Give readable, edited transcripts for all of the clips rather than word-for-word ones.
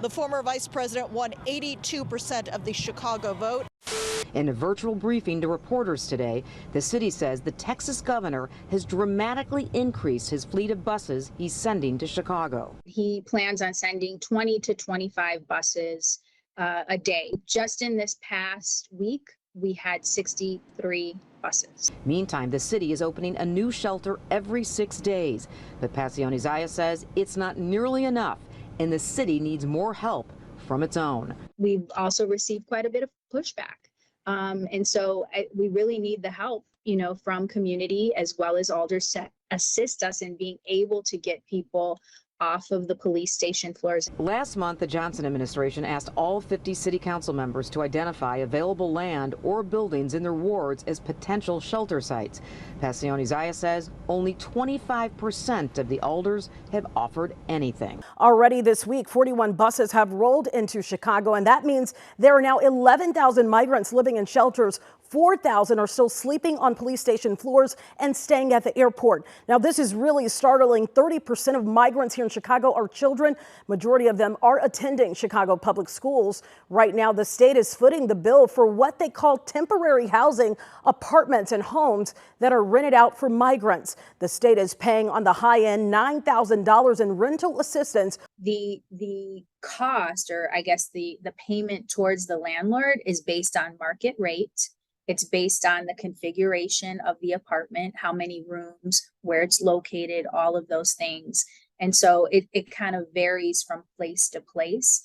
The former vice president won 82% of the Chicago vote. In a virtual briefing to reporters today, the city says the Texas governor has dramatically increased his fleet of buses he's sending to Chicago. He plans on sending 20 to 25 buses a day. Just in this past week, we had 63 buses. Meantime, the city is opening a new shelter every 6 days. But Pacione Zaya says it's not nearly enough, and the city needs more help from its own. We've also received quite a bit of pushback. And so we really need the help, from community as well as alders to assist us in being able to get people off of the police station floors. Last month, the Johnson administration asked all 50 city council members to identify available land or buildings in their wards as potential shelter sites. Pacione Zaya says only 25% of the alders have offered anything. Already this week, 41 buses have rolled into Chicago, and that means there are now 11,000 migrants living in shelters. 4,000 are still sleeping on police station floors and staying at the airport. Now, this is really startling. 30% of migrants here in Chicago are children. Majority of them are attending Chicago public schools. Right now, the state is footing the bill for what they call temporary housing, apartments and homes that are rented out for migrants. The state is paying on the high end $9,000 in rental assistance. The cost, or I guess the payment towards the landlord, is based on market rate. It's based on the configuration of the apartment, how many rooms, where it's located, all of those things. And so it kind of varies from place to place.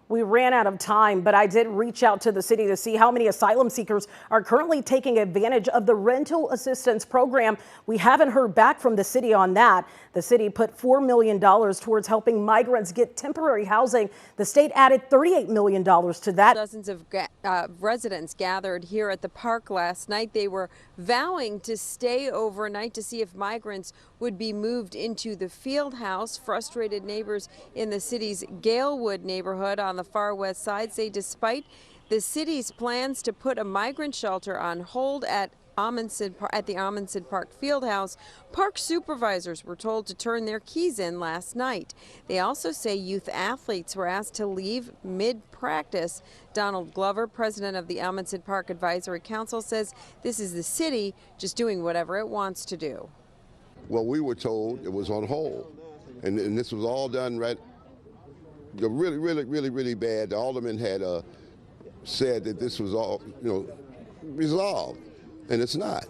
We ran out of time, but I did reach out to the city to see how many asylum seekers are currently taking advantage of the rental assistance program. We haven't heard back from the city on that. The city put $4 million towards helping migrants get temporary housing. The state added $38 million to that. Dozens of residents gathered here at the park last night. They were vowing to stay overnight to see if migrants would be moved into the field house. Frustrated neighbors in the city's Galewood neighborhood on the far west side say despite the city's plans to put a migrant shelter on hold at the Amundsen Park Fieldhouse, park supervisors were told to turn their keys in last night. They also say youth athletes were asked to leave mid-practice. Donald Glover, president of the Amundsen Park Advisory Council, says this is the city just doing whatever it wants to do. Well, we were told it was on hold, and this was all done right. Really bad. The alderman had said that this was all, resolved, and it's not.